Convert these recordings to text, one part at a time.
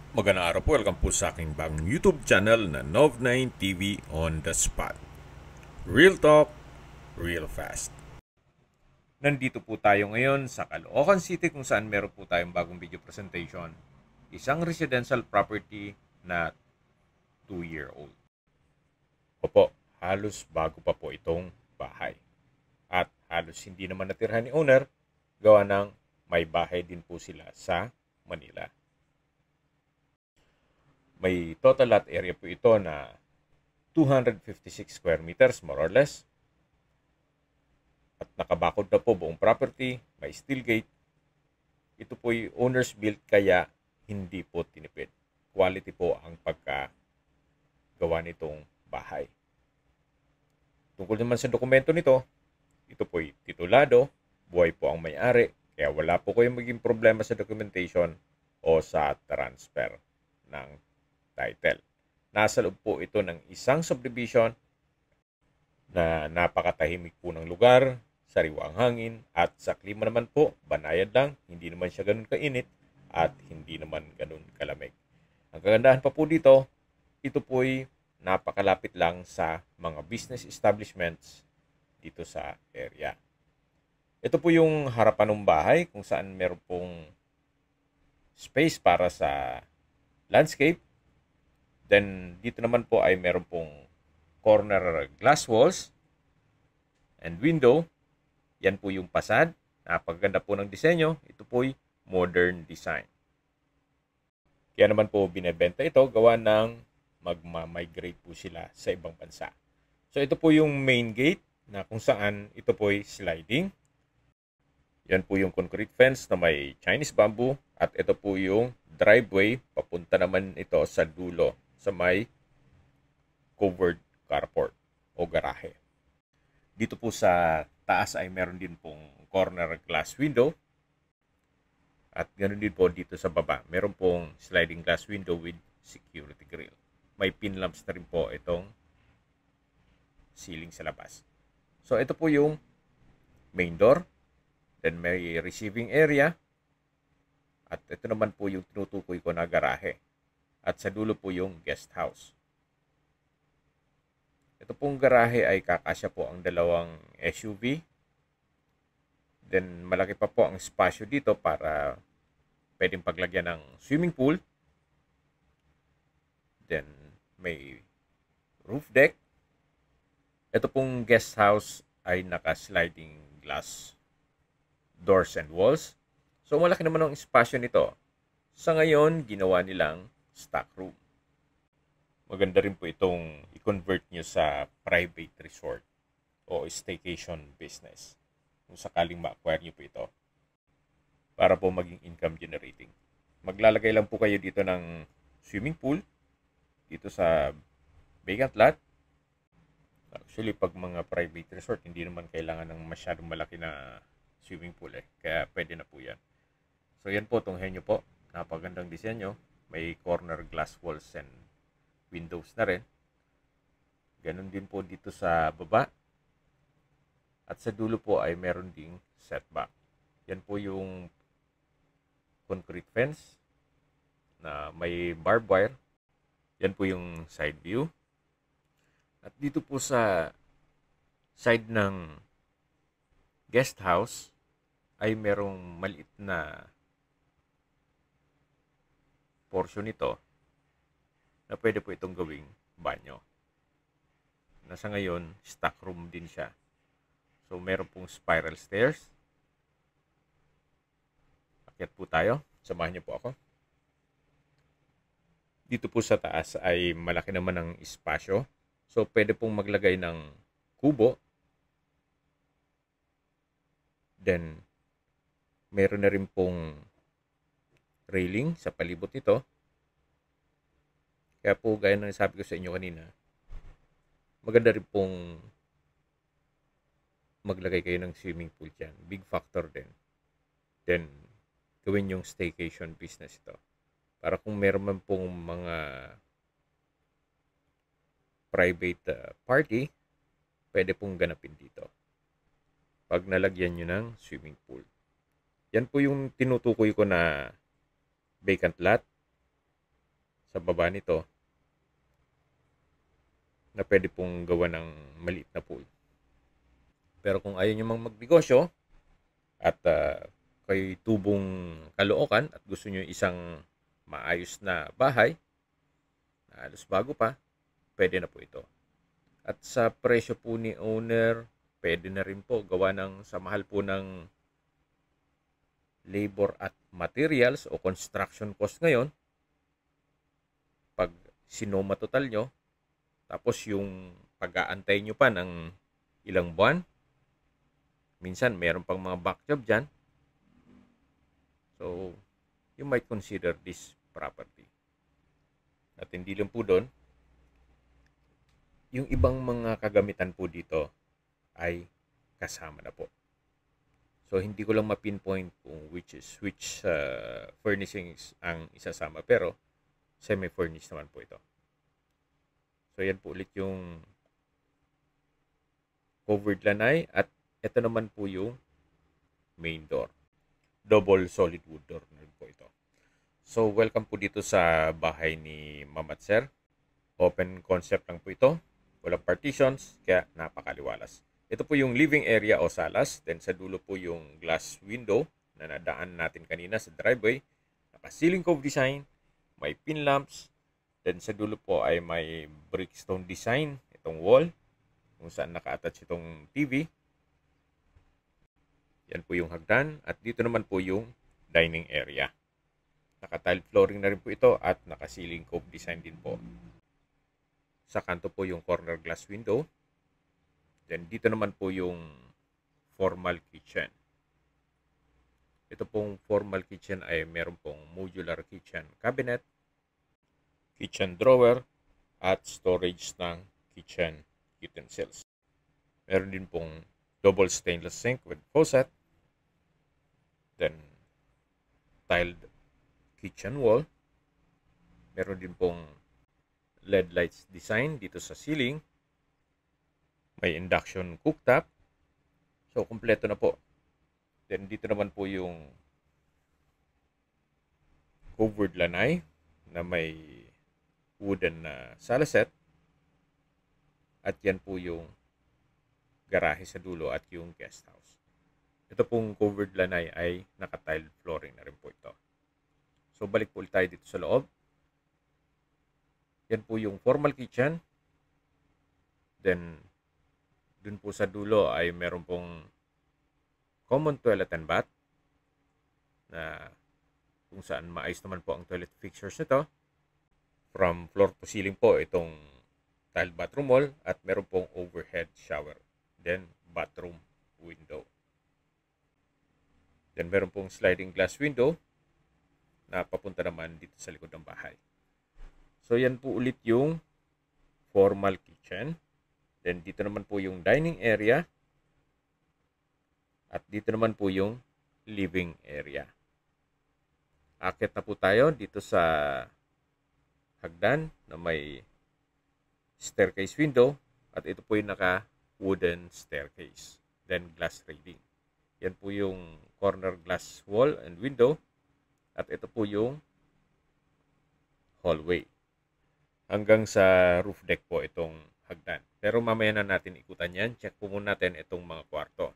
Magandang araw po, welcome po sa aking bagong YouTube channel na Nov9 TV on the Spot. Real talk, real fast. Nandito po tayo ngayon sa Caloocan City kung saan meron po tayong bagong video presentation. Isang residential property na 2-year-old. Opo, halos bago pa po itong bahay. At halos hindi naman natirhan ni owner, gawa ng may bahay din po sila sa Manila. May total lot area po ito na 256 square meters more or less. At nakabakod na po buong property, may steel gate. Ito po ay owner's built kaya hindi po tinipid. Quality po ang pagkagawa nitong bahay. Tungkol naman sa dokumento nito, ito po ay titulado, buhay po ang may-ari, kaya wala po kayong maging problema sa documentation o sa transfer ng title. Nasa loob po ito ng isang subdivision na napakatahimik po ng lugar, sariwa ang hangin, at sa klima naman po, banayad lang, hindi naman siya ganun kainit at hindi naman ganun kalamig. Ang kagandahan pa po dito, ito po ay napakalapit lang sa mga business establishments dito sa area. Ito po yung harapan ng bahay kung saan meron pong space para sa landscape. Then, dito naman po ay meron pong corner glass walls and window. Yan po yung facade. Napakaganda po ng disenyo. Ito po ay modern design. Kaya naman po binebenta ito gawa ng magma-migrate po sila sa ibang bansa. So, ito po yung main gate na kung saan ito po ay sliding. Yan po yung concrete fence na may Chinese bamboo. At ito po yung driveway. Papunta naman ito sa dulo sa may covered carport o garahe. Dito po sa taas ay meron din pong corner glass window. At ganoon din po dito sa baba. Meron pong sliding glass window with security grill. May pin lamps na rin po itong ceiling sa labas. So ito po yung main door. Then may receiving area. At ito naman po yung tinutukoy ko na garahe. At sa dulo po yung guest house. Ito pong garahe ay kakasya po ang dalawang SUV. Then malaki pa po ang espasyo dito para pwedeng paglagyan ng swimming pool. Then may roof deck. Ito pong guest house ay naka-sliding glass doors and walls. So malaki naman ang espasyo nito. Sa ngayon, ginawa nilang stock room. Maganda rin po itong i-convert nyo sa private resort o staycation business kung sakaling ma-acquire nyo po ito para po maging income generating. Maglalagay lang po kayo dito ng swimming pool dito sa vacant lot. Actually, pag mga private resort, hindi naman kailangan ng masyadong malaki na swimming pool kaya pwede na po yan. So yan po, tunghayin nyo po. Napagandang disenyo. May corner glass walls and windows na rin. Ganon din po dito sa baba. At sa dulo po ay meron ding setback. Yan po yung concrete fence na may barbed wire. Yan po yung side view. At dito po sa side ng guest house ay merong maliit na portion nito na pwede po itong gawing banyo. Nasa ngayon, stock room din siya. So, meron pong spiral stairs. Akyat po tayo. Samahan niyo po ako. Dito po sa taas ay malaki naman ang espasyo. So, pwede pong maglagay ng kubo. Then, meron na rin pong railing sa palibot nito. Kaya po, gaya ng sabi ko sa inyo kanina, maganda rin pong maglagay kayo ng swimming pool dyan. Big factor din. Then, gawin yung staycation business ito. Para kung meron man pong mga private party, pwede pong ganapin dito. Pag nalagyan nyo ng swimming pool. Yan po yung tinutukoy ko na vacant lot. sa baba nito na pwede pong gawa ng maliit na pool. Pero kung ayaw nyo mang magnegosyo at kayo'y tubong Caloocan at gusto nyo isang maayos na bahay na halos bago pa, pwede na po ito. At sa presyo po ni owner, pwede na rin po gawa ng sa mahal po ng labor at materials o construction cost ngayon. Pag sinoma total nyo, tapos yung pag-aantay nyo pa ng ilang buwan, minsan meron pang mga back job dyan. So, you might consider this property. At hindi lang po doon, yung ibang mga kagamitan po dito ay kasama na po. So, hindi ko lang ma-pinpoint kung which furnishings ang isasama. Pero, semi-furnished naman po ito. So, yan po ulit yung covered lanai. At ito naman po yung main door. Double solid wood door na rin po ito. So, welcome po dito sa bahay ni Ma'am at Sir. Open concept lang po ito. Walang partitions, kaya napakaliwalas. Ito po yung living area o salas. Then sa dulo po yung glass window na nadaan natin kanina sa driveway. Naka-ceiling cove design. May pin lamps. Then sa dulo po ay may brickstone design. Itong wall. Kung saan naka-attach itong TV. Yan po yung hagdan. At dito naman po yung dining area. Naka-tile flooring na rin po ito. At naka-ceiling cove design din po. Sa kanto po yung corner glass window. Then dito naman po yung formal kitchen. Ito pong formal kitchen ay meron pong modular kitchen cabinet, kitchen drawer, at storage ng kitchen utensils. Meron din pong double stainless sink with faucet. Then tiled kitchen wall. Meron din pong LED lights design dito sa ceiling. May induction cooktop. So, kumpleto na po. Then, dito naman po yung covered lanai na may wooden na sala set. At yan po yung garahe sa dulo at yung guest house. Ito pong covered lanai ay naka-tile flooring na rin po ito. So, balik po ulit tayo dito sa loob. Yan po yung formal kitchen. Then, dun po sa dulo ay meron pong common toilet and bath na kung saan maayos naman po ang toilet fixtures nito. From floor to ceiling po itong tile bathroom wall at meron pong overhead shower. Then, bathroom window. Then, meron pong sliding glass window na papunta naman dito sa likod ng bahay. So, yan po ulit yung formal kitchen. Then, dito naman po yung dining area. At dito naman po yung living area. Akit na po tayo dito sa hagdan na may staircase window. At ito po yung naka-wooden staircase. Then, glass railing. Yan po yung corner glass wall and window. At ito po yung hallway. Hanggang sa roof deck po itong hagdan. Pero mamaya na natin ikutan yan. Check po muna natin itong mga kwarto.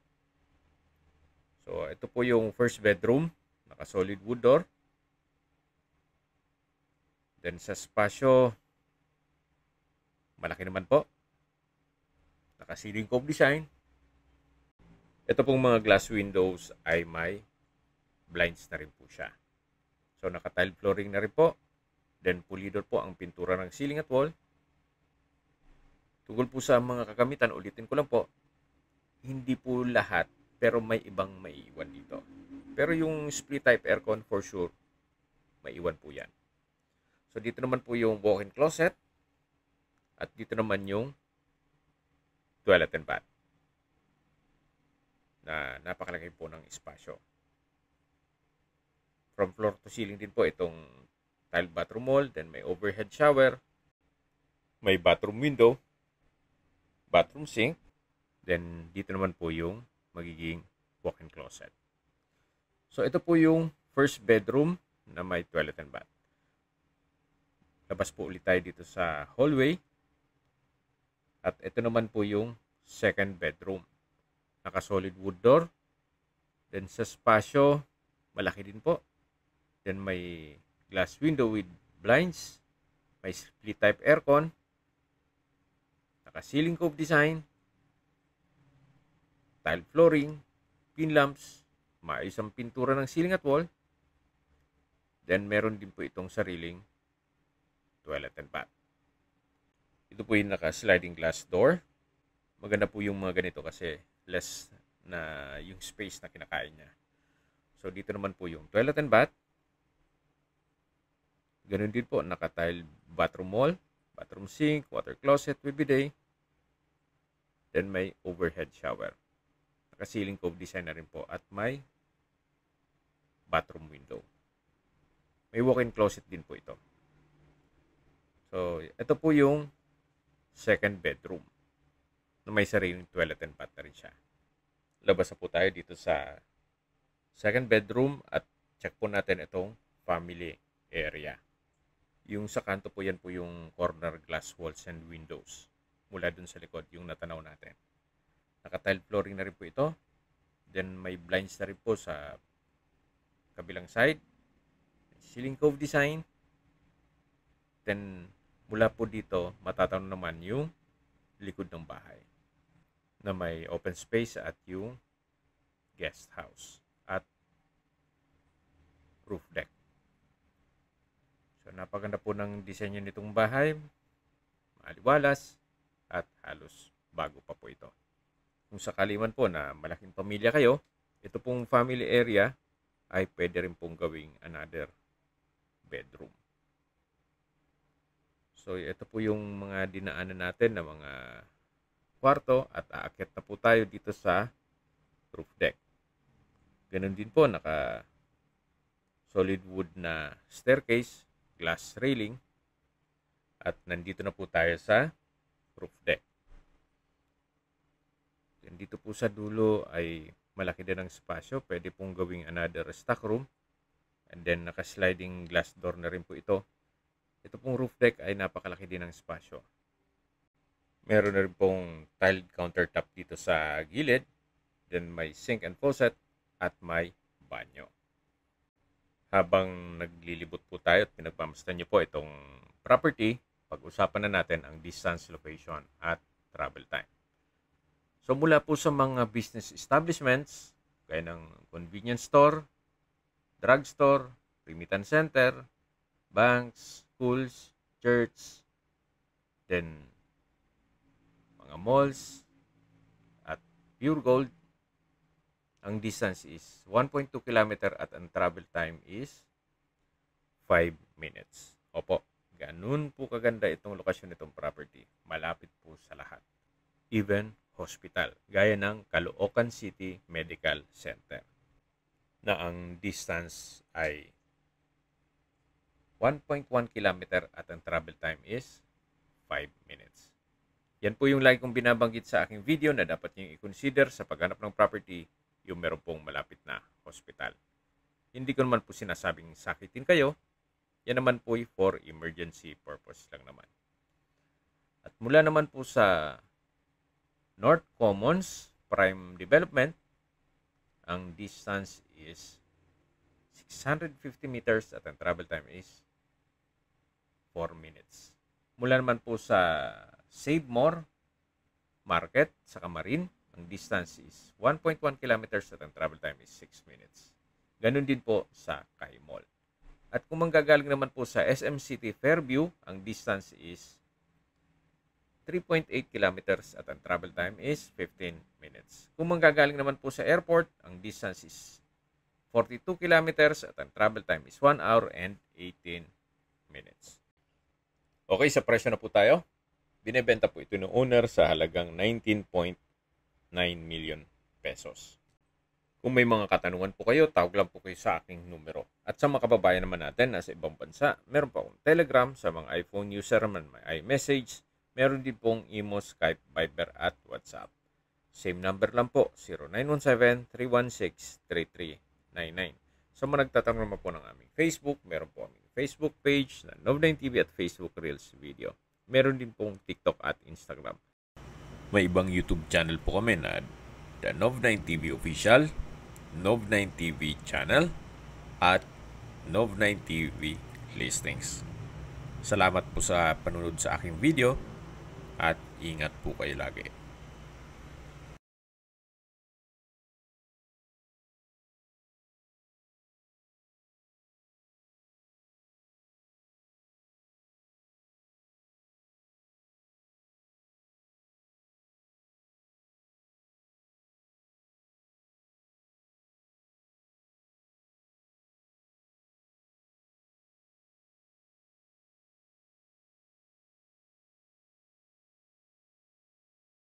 So, ito po yung first bedroom. Naka-solid wood door. Then sa spasyo, malaki naman po. Naka-ceiling cove design. Ito pong mga glass windows ay may blinds na rin po siya. So, naka-tile flooring na rin po. Then, pulidor po ang pintura ng ceiling at wall. Tungkol po sa mga kagamitan, ulitin ko lang po, hindi po lahat, pero may ibang maiiwan dito. Pero yung split type aircon, for sure, maiiwan po yan. So, dito naman po yung walk-in closet. At dito naman yung toilet and bath. Na napakalaki po ng espasyo. From floor to ceiling din po itong tile bathroom wall. Then may overhead shower. May bathroom window. Bathroom sink. Then dito naman po yung magiging walk-in closet. So ito po yung first bedroom na may toilet and bath. Labas po ulit tayo dito sa hallway. At ito naman po yung second bedroom. Naka-solid wood door. Then sa spasyo, malaki din po. Then may glass window with blinds. May split type aircon. Naka-ceiling cove design. Tile flooring. Pin lamps. Maayos ang pintura ng ceiling at wall. Then meron din po itong sariling toilet and bath. Ito po yung naka-sliding glass door. Maganda po yung mga ganito kasi less na yung space na kinakain niya. So, dito naman po yung toilet and bath. Ganun din po, naka-tile bathroom wall, bathroom sink, water closet with bidet. Then, may overhead shower. Naka-ceiling cove design na rin po at may bathroom window. May walk-in closet din po ito. So, ito po yung second bedroom na may sariling toilet and bath na rin siya. Labas na po tayo dito sa second bedroom at check po natin itong family area. Yung sa kanto po yan po yung corner glass walls and windows. Mula dun sa likod yung natanaw natin. Naka-tile flooring na rin po ito. Then may blinds na rin po sa kabilang side. Ceiling cove design. Then mula po dito, matatanaw naman yung likod ng bahay na may open space at yung guest house at roof deck. So, napaganda po ng disenyo nitong bahay. Maaliwalas at halos bago pa po ito. Kung sakali man po na malaking pamilya kayo, ito pong family area ay pwede rin pong gawing another bedroom. So, ito po yung mga dinaanan natin na mga kwarto at aakyat na po tayo dito sa roof deck. Ganun din po, naka solid wood na staircase, glass railing, at nandito na po tayo sa roof deck. Then dito po sa dulo ay malaki din ang spasyo. Pwede pong gawing another stock room. And then naka-sliding glass door na rin po ito. Ito pong roof deck ay napakalaki din ng spasyo. Meron na rin pong tiled countertop dito sa gilid. Then may sink and faucet at may banyo. Habang naglilibot po tayo at pinagmamasdan niyo po itong property, pag-usapan na natin ang distance, location at travel time. So mula po sa mga business establishments, gaya ng convenience store, drugstore, remittance center, banks, schools, church, then mga malls, at Pure Gold, ang distance is 1.2 km at ang travel time is 5 minutes. Opo, ganun po kaganda itong lokasyon nitong property. Malapit po sa lahat. Even hospital, gaya ng Caloocan City Medical Center, na ang distance ay 1.1 km at ang travel time is 5 minutes. Yan po yung lagi kong binabanggit sa aking video na dapat nyo i-consider sa paghanap ng property, yung meron pong malapit na hospital. Hindi ko naman po sinasabing sakitin kayo. Yan naman po for emergency purpose lang naman. At mula naman po sa North Commons Prime Development, ang distance is 650 meters at ang travel time is 4 minutes. Mula naman po sa Save More Market sa Camarin, ang distance is 1.1 kilometers at ang travel time is 6 minutes. Ganun din po sa Kai Mall. At kung manggagaling naman po sa SM City Fairview, ang distance is 3.8 kilometers at ang travel time is 15 minutes. Kung manggagaling naman po sa airport, ang distance is 42 kilometers at ang travel time is 1 hour and 18 minutes. Okay, sa presyo na po tayo. Binebenta po ito ng owner sa halagang 19.9 million pesos. Kung may mga katanungan po kayo, tawag lang po kayo sa aking numero. At sa mga kababayan naman natin na sa ibang bansa, meron pa akong Telegram. Sa mga iPhone user naman, may iMessage. Meron din pong Imo, Skype, Viber at WhatsApp. Same number lang po, 0917-316-3399. Sa mga nagtatanong naman po ng aming Facebook, meron po aming Facebook page na Nov9 TV at Facebook Reels Video. Meron din pong TikTok at Instagram. May ibang YouTube channel po kami na The Nov9 TV Official, Nov9 TV Channel, at Nov9 TV Listings. Salamat po sa panunod sa aking video at ingat po kayo lagi.